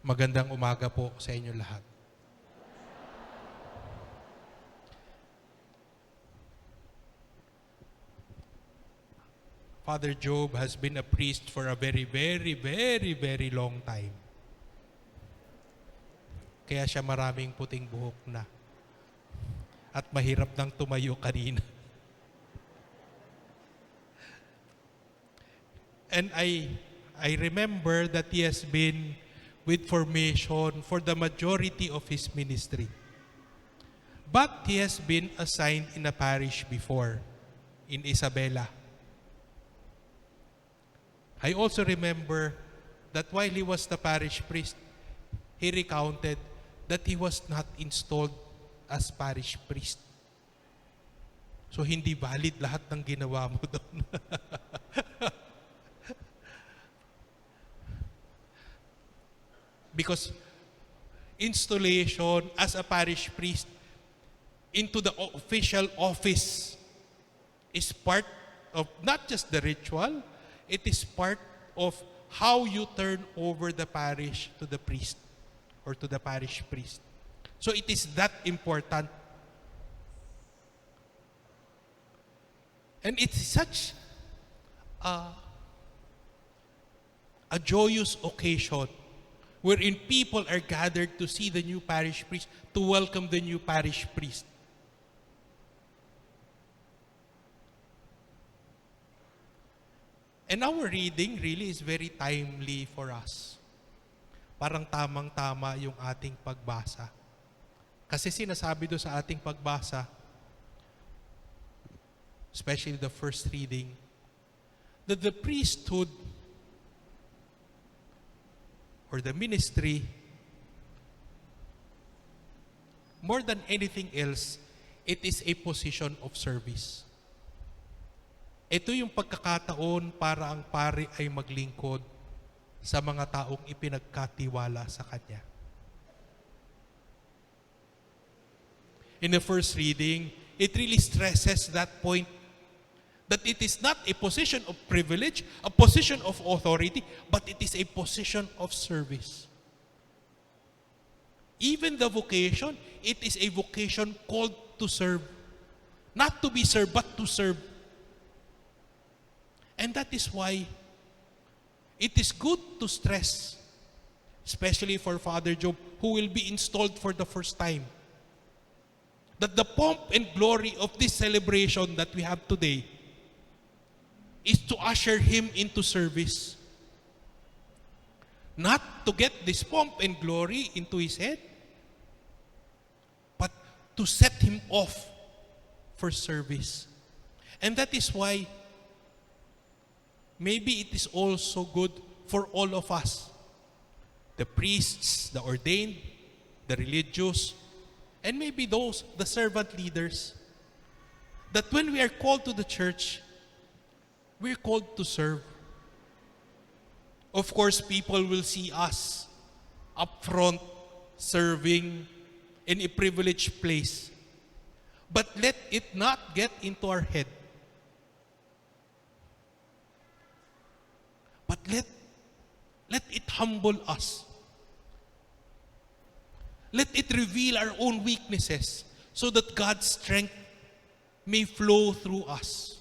Magandang umaga po sa inyo lahat. Father Job has been a priest for a very long time. Kaya siya maraming puting buhok na. At mahirap nang tumayo kanina. And I remember that he has been with formation for the majority of his ministry. But he has been assigned in a parish before, in Isabela. I also remember that while he was the parish priest, he recounted that he was not installed as parish priest. So hindi valid lahat ng ginawa mo doon. Because installation as a parish priest into the official office is part of not just the ritual, it is part of how you turn over the parish to the priest or to the parish priest. So it is that important. And it's such a joyous occasion wherein people are gathered to see the new parish priest, to welcome the new parish priest. And our reading really is very timely for us. Parang tamang-tama yung ating pagbasa. Kasi sinasabi doon sa ating pagbasa, especially the first reading, that the priesthood or the ministry, more than anything else, it is a position of service. Ito yung pagkakataon para ang pari ay maglingkod sa mga taong ipinagkatiwala sa kanya. In the first reading, it really stresses that point that it is not a position of privilege, a position of authority, but it is a position of service. Even the vocation, it is a vocation called to serve. Not to be served, but to serve. And that is why it is good to stress, especially for Father Job, who will be installed for the first time, that the pomp and glory of this celebration that we have today is to usher him into service. Not to get this pomp and glory into his head, but to set him off for service. And that is why maybe it is also good for all of us, the priests, the ordained, the religious, and maybe those, the servant leaders, that when we are called to the church, we're called to serve. Of course, people will see us up front, serving in a privileged place. But let it not get into our head. But let it humble us. Let it reveal our own weaknesses so that God's strength may flow through us.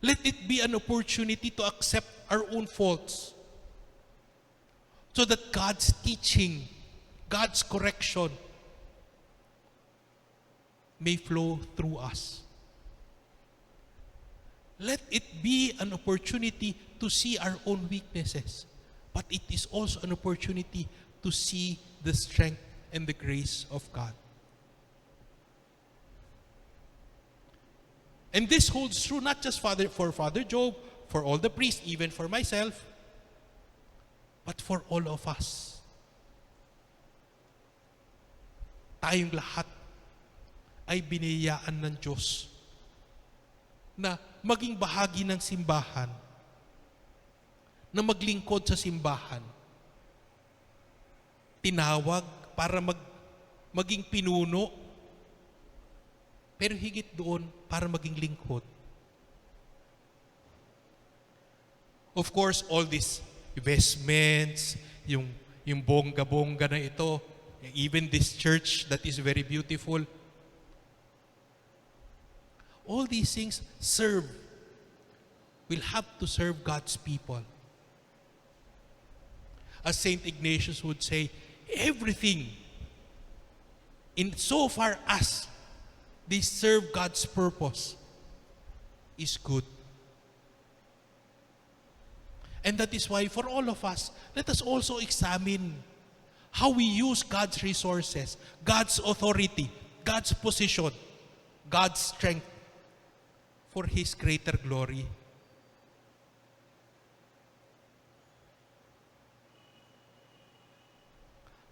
Let it be an opportunity to accept our own faults so that God's teaching, God's correction may flow through us. Let it be an opportunity to see our own weaknesses, but it is also an opportunity to see the strength and the grace of God. And this holds true not just for Father Job, for all the priests, even for myself, but for all of us. Tayong lahat ay biniyayaan ng Diyos na maging bahagi ng simbahan, na maglingkod sa simbahan. Tinawag para maging pinuno, pero higit doon para maging lingkod. Of course, all this Investments, yung bongga-bongga na ito, even this church that is very beautiful. All these things will have to serve God's people. As Saint Ignatius would say, everything, in so far as they serve God's purpose, is good. And that is why for all of us, let us also examine how we use God's resources, God's authority, God's position, God's strength for His greater glory.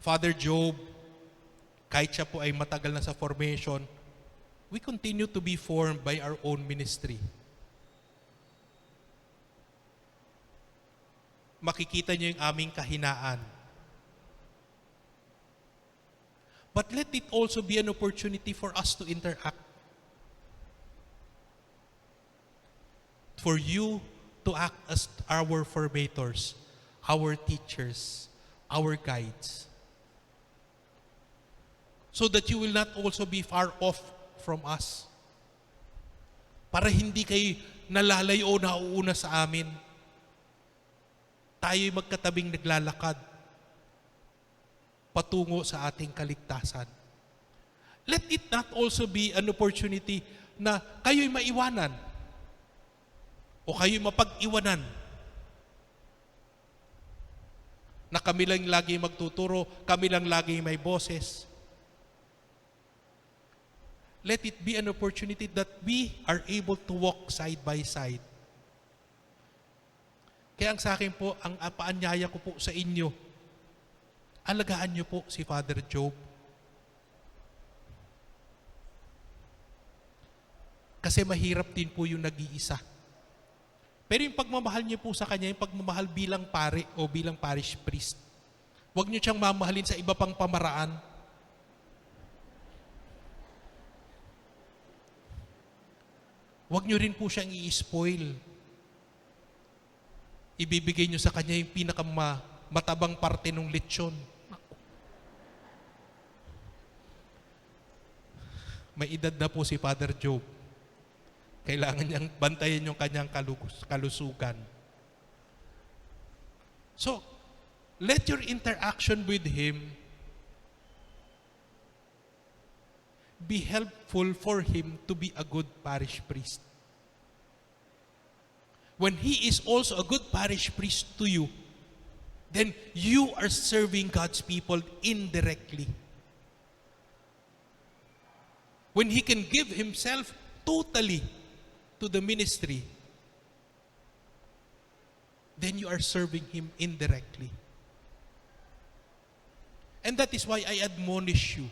Father Job, kahit siya po ay matagal na sa formation, we continue to be formed by our own ministry. Makikita niyo yung aming kahinaan. But let it also be an opportunity for us to interact. For you to act as our formators, our teachers, our guides. So that you will not also be far off from us. Para hindi kayo nalalayo o nauuna sa amin. Tayo'y magkatabing naglalakad patungo sa ating kaligtasan. Let it not also be an opportunity na kayo'y maiwanan o kayo'y mapag-iwanan. Na kami lang lagi magtuturo, kami lang lagi may boses. Let it be an opportunity that we are able to walk side by side. Kaya ang sa akin po, ang paanyaya ko po sa inyo, alagaan niyo po si Father Job. Kasi mahirap din po yung nag-iisa. Pero yung pagmamahal niyo po sa kanya, yung pagmamahal bilang pare o bilang parish priest. Huwag niyo siyang mamahalin sa iba pang pamaraan. Huwag niyo rin po siyang i-spoil. Ibibigay niyo sa kanya yung pinakamatabang parte ng lechon. May edad na po si Father Job. Kailangan niyang bantayan yung kanyang kalusugan. So, let your interaction with Him be helpful for Him to be a good parish priest. When He is also a good parish priest to you, then you are serving God's people indirectly. When He can give Himself totally to the ministry, then you are serving Him indirectly. And that is why I admonish you.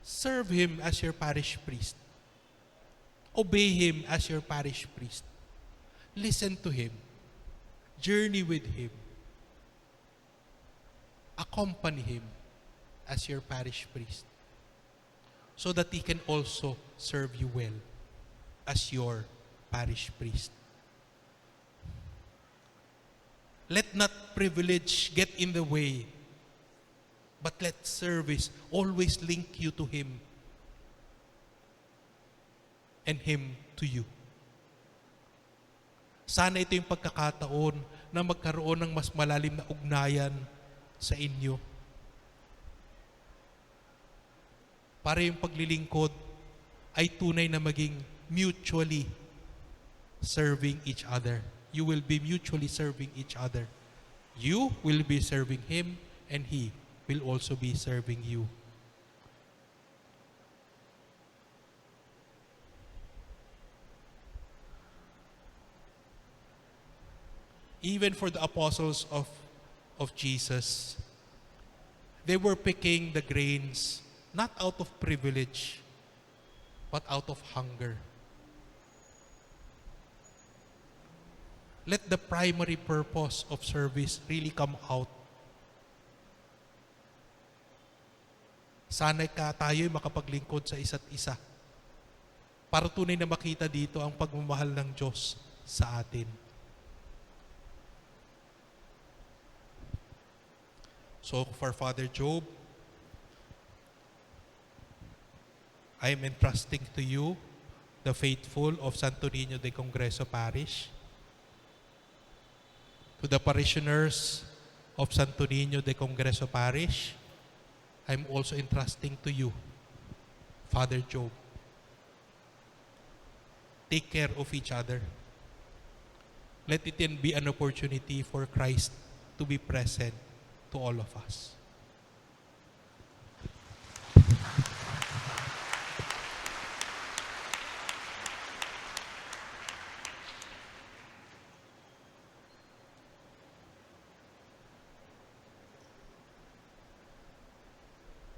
Serve Him as your parish priest. Obey Him as your parish priest. Listen to Him. Journey with Him. Accompany Him as your parish priest. So that He can also serve you well as your parish priest. Let not privilege get in the way, but let service always link you to Him and Him to you. Sana ito yung pagkakataon na magkaroon ng mas malalim na ugnayan sa inyo. Para yung paglilingkod ay tunay na maging mutually serving each other. You will be mutually serving each other. You will be serving Him and He will also be serving you. Even for the apostles of Jesus, they were picking the grains not out of privilege, but out of hunger. Let the primary purpose of service really come out. Sana'y tayo'y makapaglingkod sa isa't isa para tunay na makita dito ang pagmamahal ng Diyos sa atin. So for Father Job, I am entrusting to you the faithful of Santo Niño de Congreso Parish. To the parishioners of Santo Niño de Congreso Parish, I'm also entrusting to you, Father Job. Take care of each other. Let it then be an opportunity for Christ to be present to all of us.